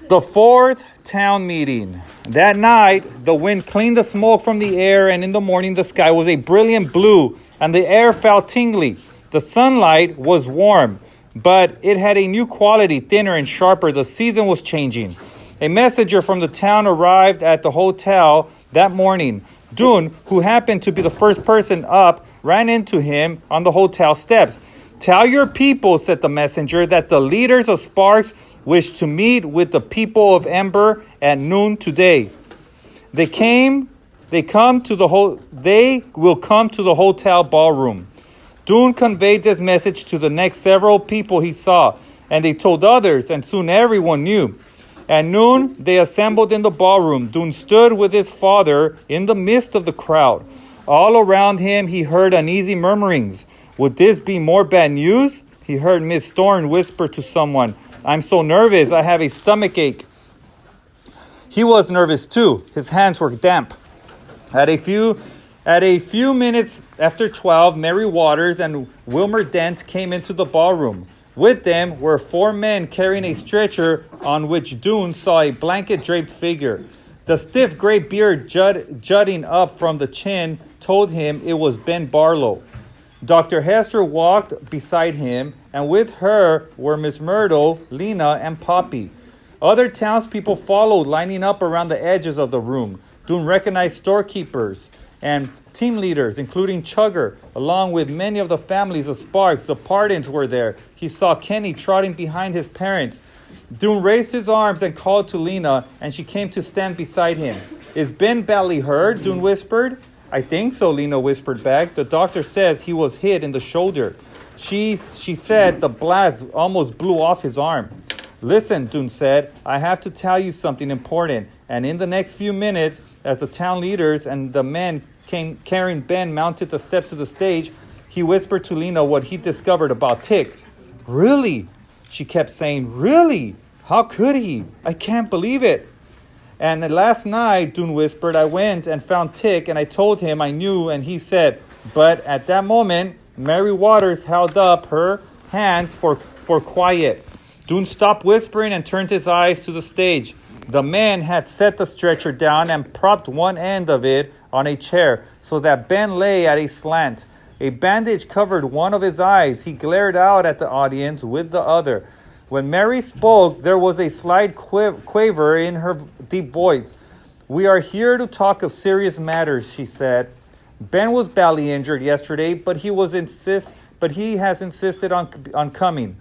The fourth town meeting. That night, the wind cleaned the smoke from the air, and in the morning, the sky was a brilliant blue, and the air felt tingly. The sunlight was warm, but it had a new quality, thinner and sharper. The season was changing. A messenger from the town arrived at the hotel that morning. Dune, who happened to be the first person up, ran into him on the hotel steps. "Tell your people," said the messenger, "that the leaders of Sparks wish to meet with the people of Ember at noon today. They will come to the hotel ballroom." Dune conveyed this message to the next several people he saw, and they told others, and soon everyone knew. At noon, they assembled in the ballroom. Dune stood with his father in the midst of the crowd. All around him, he heard uneasy murmurings. Would this be more bad news? He heard Miss Thorne whisper to someone, "I'm so nervous, I have a stomach ache." He was nervous too. His hands were damp. At a few minutes after 12, Mary Waters and Wilmer Dent came into the ballroom. With them were 4 men carrying a stretcher on which Dune saw a blanket-draped figure. The stiff gray beard jutting up from the chin told him it was Ben Barlow. Dr. Hester walked beside him, and with her were Miss Myrtle, Lena, and Poppy. Other townspeople followed, lining up around the edges of the room. Dune recognized storekeepers and team leaders, including Chugger, along with many of the families of Sparks. The Pardons were there. He saw Kenny trotting behind his parents. Dune raised his arms and called to Lena, and she came to stand beside him. "Is Ben badly hurt?" Dune whispered. "I think so," Lena whispered back. "The doctor says he was hit in the shoulder." She said the blast almost blew off his arm. "Listen," Dune said, "I have to tell you something important." And in the next few minutes, as the town leaders and the men carrying Ben mounted the steps of the stage, he whispered to Lena what he discovered about Tick. "Really?" She kept saying, "Really? How could he? I can't believe it." "And last night," Dune whispered, "I went and found Tick, and I told him I knew, and he said," but at that moment, Mary Waters held up her hands for quiet. Dune stopped whispering and turned his eyes to the stage. The man had set the stretcher down and propped one end of it on a chair so that Ben lay at a slant. A bandage covered one of his eyes. He glared out at the audience with the other. When Mary spoke, there was a slight quaver in her deep voice. "We are here to talk of serious matters," she said. "Ben was badly injured yesterday, but he has insisted on coming.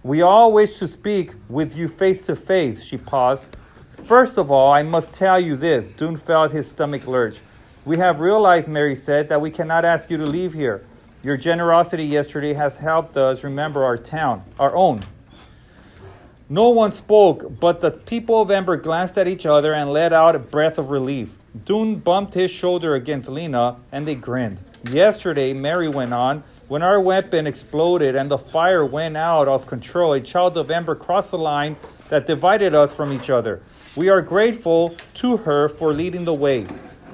We all wish to speak with you face to face." She paused. "First of all, I must tell you this." Dune felt his stomach lurch. "We have realized," Mary said, "that we cannot ask you to leave here. Your generosity yesterday has helped us remember our own." No one spoke, but the people of Ember glanced at each other and let out a breath of relief. Dune bumped his shoulder against Lena, and they grinned. "Yesterday," Mary went on, "when our weapon exploded and the fire went out of control, a child of Ember crossed the line that divided us from each other. We are grateful to her for leading the way."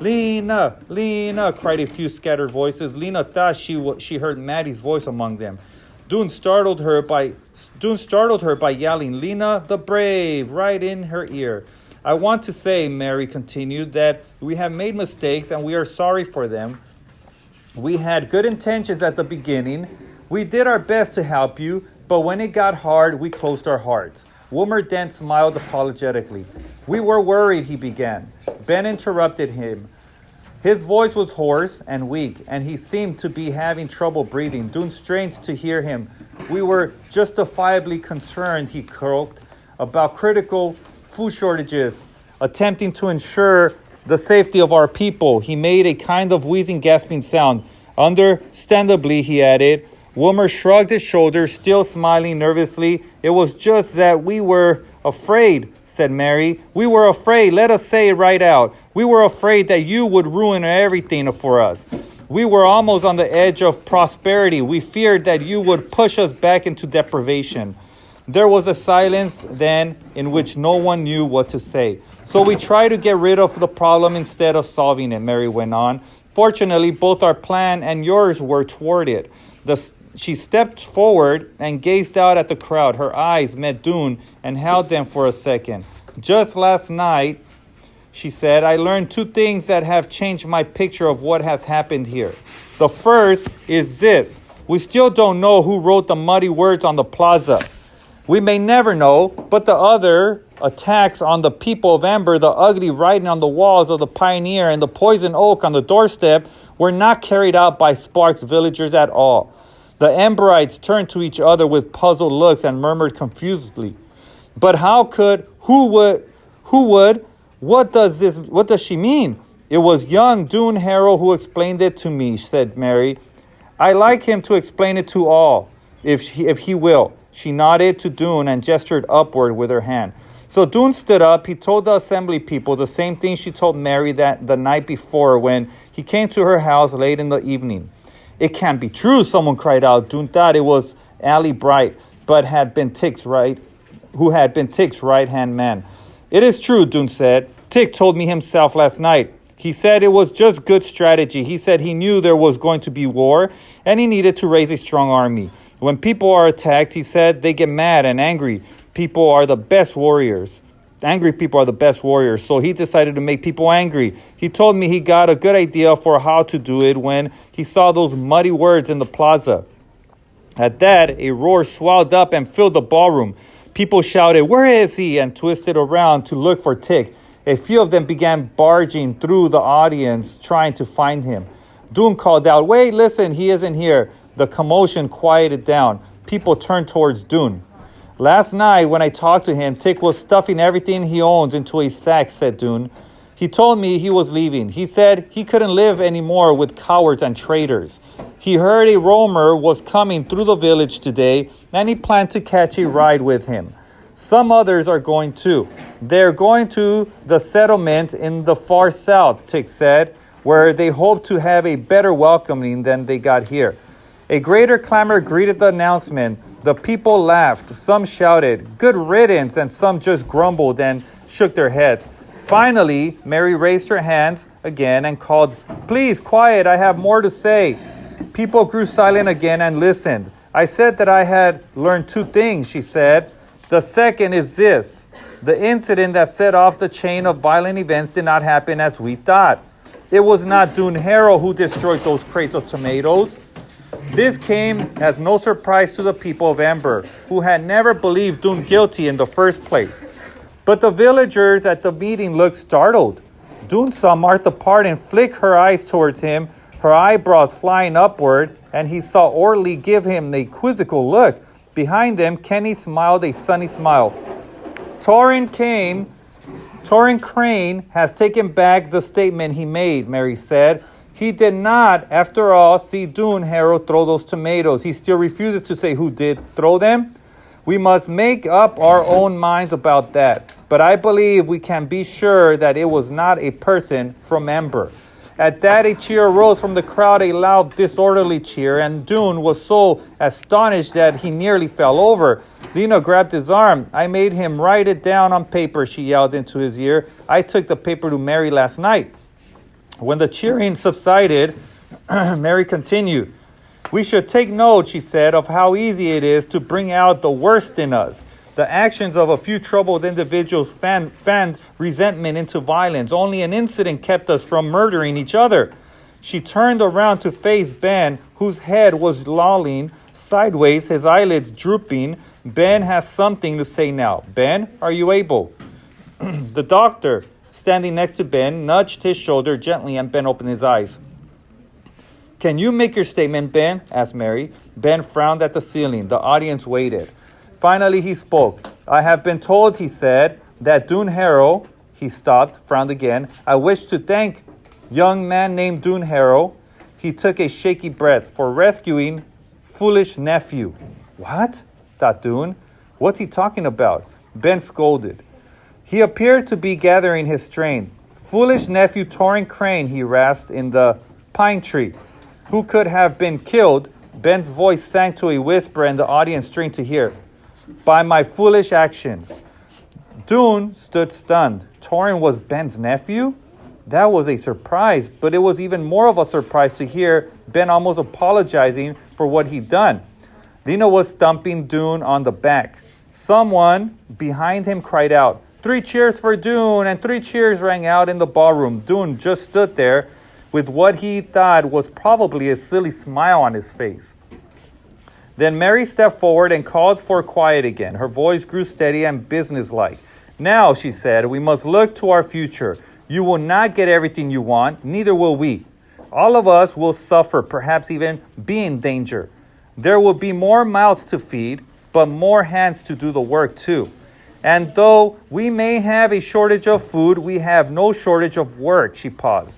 "Lena, Lena," cried a few scattered voices. Lena thought she heard Maddie's voice among them. Dune startled her by yelling, "Lena the Brave," right in her ear. "I want to say," Mary continued, "that we have made mistakes and we are sorry for them. We had good intentions at the beginning. We did our best to help you, but when it got hard, we closed our hearts." Wilmer Dent smiled apologetically. "We were worried," he began. Ben interrupted him. His voice was hoarse and weak, and he seemed to be having trouble breathing. Dune strained to hear him. "We were justifiably concerned," he croaked, "about critical food shortages, attempting to ensure the safety of our people." He made a kind of wheezing, gasping sound. "Understandably," he added. Wilmer shrugged his shoulders, still smiling nervously. "It was just that we were afraid," said Mary. "We were afraid. Let us say it right out. We were afraid that you would ruin everything for us. We were almost on the edge of prosperity. We feared that you would push us back into deprivation." There was a silence then in which no one knew what to say. "So we tried to get rid of the problem instead of solving it," Mary went on. "Fortunately, both our plan and yours were toward it." She stepped forward and gazed out at the crowd. Her eyes met Dune and held them for a second. Just last night, she said, I learned two things that have changed my picture of what has happened here. The first is this. We still don't know who wrote the muddy words on the plaza. We may never know, but the other attacks on the people of Ember, the ugly writing on the walls of the Pioneer, and the poison oak on the doorstep were not carried out by Sparks villagers at all. The Emberites turned to each other with puzzled looks and murmured confusedly. But who would, what does she mean? It was young Dune Harrow who explained it to me, said Mary. I like him to explain it to all, if he will. She nodded to Dune and gestured upward with her hand. So Dune stood up. He told the assembly people the same thing she told Mary that the night before when he came to her house late in the evening. It can't be true, someone cried out. Dune thought it was Allie Bright, but who had been Tick's right-hand man. It is true, Dune said. Tick told me himself last night. He said it was just good strategy. He said he knew there was going to be war, and he needed to raise a strong army. When people are attacked, he said, they get mad and angry. People are the best warriors. Angry people are the best warriors. So he decided to make people angry. He told me he got a good idea for how to do it when he saw those muddy words in the plaza. At that, a roar swelled up and filled the ballroom. People shouted, where is he? And twisted around to look for Tick. A few of them began barging through the audience, trying to find him. Dune called out, wait, listen, he isn't here. The commotion quieted down. People turned towards Dune. Last night, when I talked to him, Tick was stuffing everything he owns into a sack, said Dune. He told me he was leaving. He said he couldn't live anymore with cowards and traitors. He heard a roamer was coming through the village today, and he planned to catch a ride with him. Some others are going too. They're going to the settlement in the far south, Tick said, where they hope to have a better welcoming than they got here. A greater clamor greeted the announcement. The people laughed. Some shouted, good riddance, and some just grumbled and shook their heads. Finally, Mary raised her hands again and called, please, quiet, I have more to say. People grew silent again and listened. I said that I had learned two things, she said. The second is this. The incident that set off the chain of violent events did not happen as we thought. It was not Dune Harrow who destroyed those crates of tomatoes. This came as no surprise to the people of Ember, who had never believed Dune guilty in the first place. But the villagers at the meeting looked startled. Dune saw Martha Pardon flick her eyes towards him, her eyebrows flying upward, and he saw Orley give him a quizzical look. Behind them, Kenny smiled a sunny smile. Torrin Crane has taken back the statement he made, Mary said. He did not, after all, see Dune Harrow throw those tomatoes. He still refuses to say who did throw them. We must make up our own minds about that. But I believe we can be sure that it was not a person from Ember. At that, a cheer arose from the crowd, a loud, disorderly cheer, and Dune was so astonished that he nearly fell over. Lena grabbed his arm. I made him write it down on paper, she yelled into his ear. I took the paper to Mary last night. When the cheering subsided, Mary continued. We should take note, she said, of how easy it is to bring out the worst in us. The actions of a few troubled individuals fanned resentment into violence. Only an incident kept us from murdering each other. She turned around to face Ben, whose head was lolling sideways, his eyelids drooping. Ben has something to say now. Ben, are you able? The doctor, standing next to Ben, nudged his shoulder gently, and Ben opened his eyes. Can you make your statement, Ben? Asked Mary. Ben frowned at the ceiling. The audience waited. Finally, he spoke. I have been told, he said, that Dune Harrow, he stopped, frowned again. I wish to thank young man named Dune Harrow. He took a shaky breath for rescuing foolish nephew. What? Thought Dune. What's he talking about? Ben scolded. He appeared to be gathering his strength. Foolish nephew Torrin Crane, he rasped, in the pine tree. Who could have been killed? Ben's voice sank to a whisper and the audience strained to hear. By my foolish actions. Dune stood stunned. Torrin was Ben's nephew? That was a surprise, but it was even more of a surprise to hear Ben almost apologizing for what he'd done. Lena was thumping Dune on the back. Someone behind him cried out, 3 cheers for Dune, and 3 cheers rang out in the ballroom. Dune just stood there with what he thought was probably a silly smile on his face. Then Mary stepped forward and called for quiet again. Her voice grew steady and businesslike. Now, she said, we must look to our future. You will not get everything you want, neither will we. All of us will suffer, perhaps even be in danger. There will be more mouths to feed, but more hands to do the work too. And though we may have a shortage of food, we have no shortage of work. She paused.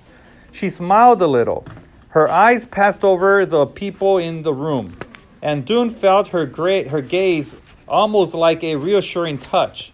She smiled a little. Her eyes passed over the people in the room, and Dune felt her gaze almost like a reassuring touch.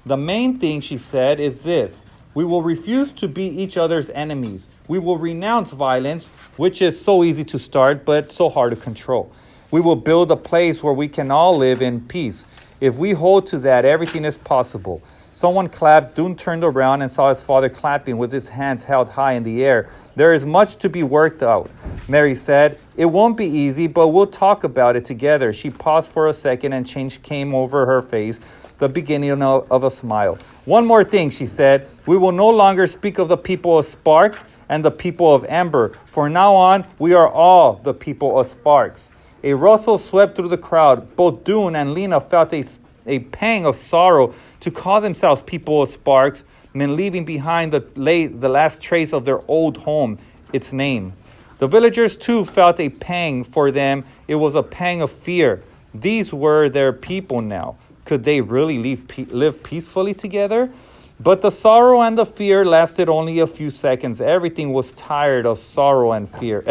The main thing, she said, is this. We will refuse to be each other's enemies. We will renounce violence, which is so easy to start, but so hard to control. We will build a place where we can all live in peace. If we hold to that, everything is possible. Someone clapped. Dune turned around and saw his father clapping with his hands held high in the air. There is much to be worked out, Mary said. It won't be easy, but we'll talk about it together. She paused for a second and change came over her face, the beginning of a smile. One more thing, she said. We will no longer speak of the people of Sparks and the people of Amber. From now on, we are all the people of Sparks. A rustle swept through the crowd. Both Dune and Lena felt a pang of sorrow. To call themselves people of Sparks meant leaving behind the last trace of their old home, its name. The villagers, too, felt a pang. For them, it was a pang of fear. These were their people now. Could they really live peacefully together? But the sorrow and the fear lasted only a few seconds. Everyone was tired of sorrow and fear.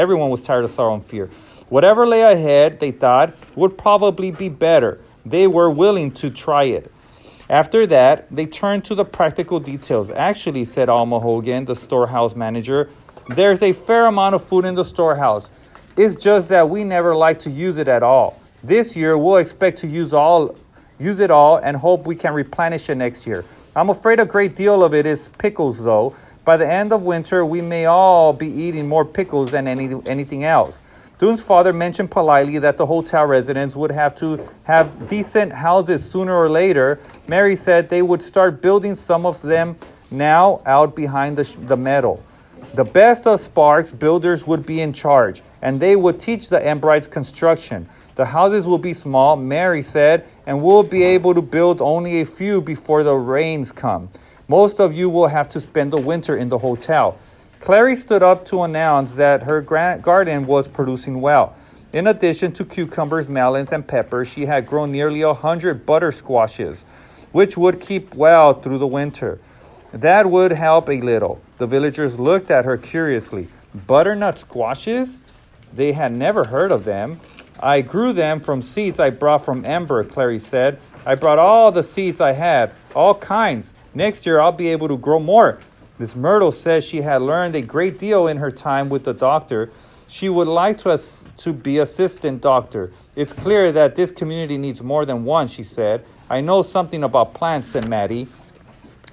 Whatever lay ahead, they thought, would probably be better. They were willing to try it. After that, they turned to the practical details. Actually, said Alma Hogan, the storehouse manager, there's a fair amount of food in the storehouse. It's just that we never like to use it at all. This year, we'll expect to use it all and hope we can replenish it next year. I'm afraid a great deal of it is pickles, though. By the end of winter, we may all be eating more pickles than anything else. Dune's father mentioned politely that the hotel residents would have to have decent houses sooner or later. Mary said they would start building some of them now out behind the meadow. The best of Sparks builders would be in charge, and they would teach the Emberites construction. The houses will be small, Mary said, and we'll be able to build only a few before the rains come. Most of you will have to spend the winter in the hotel. Clary stood up to announce that her garden was producing well. In addition to cucumbers, melons, and peppers, she had grown nearly 100 butter squashes, which would keep well through the winter. That would help a little. The villagers looked at her curiously. Butternut squashes? They had never heard of them. I grew them from seeds I brought from Amber, Clary said. I brought all the seeds I had, all kinds. Next year, I'll be able to grow more. Miss Myrtle says she had learned a great deal in her time with the doctor. She would like to be assistant doctor. It's clear that this community needs more than one, she said. I know something about plants, said Maddie.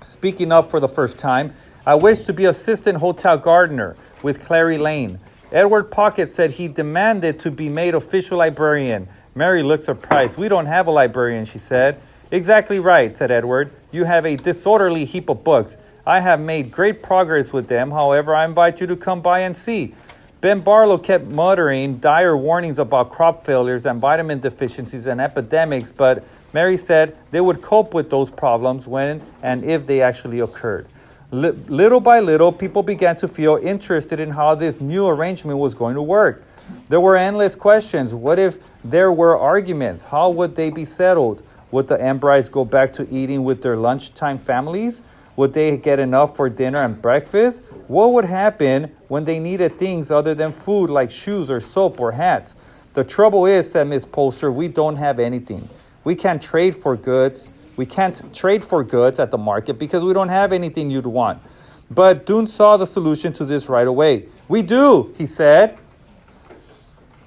Speaking up for the first time, I wish to be assistant hotel gardener with Clary Lane. Edward Pocket said he demanded to be made official librarian. Mary looked surprised. We don't have a librarian, she said. Exactly right, said Edward. You have a disorderly heap of books. I have made great progress with them. However, I invite you to come by and see. Ben Barlow kept muttering dire warnings about crop failures and vitamin deficiencies and epidemics, but Mary said they would cope with those problems when and if they actually occurred. Little by little, people began to feel interested in how this new arrangement was going to work. There were endless questions. What if there were arguments? How would they be settled? Would the Emberites go back to eating with their lunchtime families? Would they get enough for dinner and breakfast? What would happen when they needed things other than food like shoes or soap or hats? The trouble is, said Miss Poster, we don't have anything. We can't trade for goods. We can't trade for goods at the market because we don't have anything you'd want. But Dune saw the solution to this right away. We do, he said.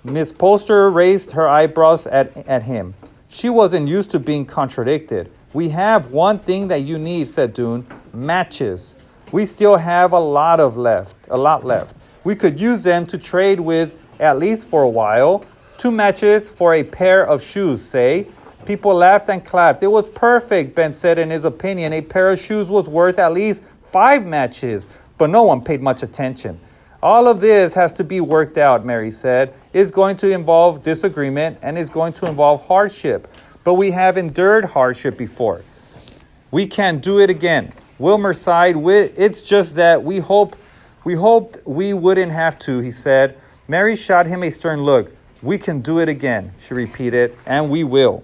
Miss Poster raised her eyebrows at him. She wasn't used to being contradicted. We have one thing that you need, said Dune. Matches. We still have a lot left. We could use them to trade with, at least for a while. 2 matches for a pair of shoes, say. People laughed and clapped. It was perfect, Ben said in his opinion. A pair of shoes was worth at least 5 matches, but no one paid much attention. All of this has to be worked out, Mary said. It's going to involve disagreement and it's going to involve hardship. But we have endured hardship before. We can't do it again. Wilmer sighed. It's just that we hoped we wouldn't have to, he said. Mary shot him a stern look. We can do it again, she repeated, and we will.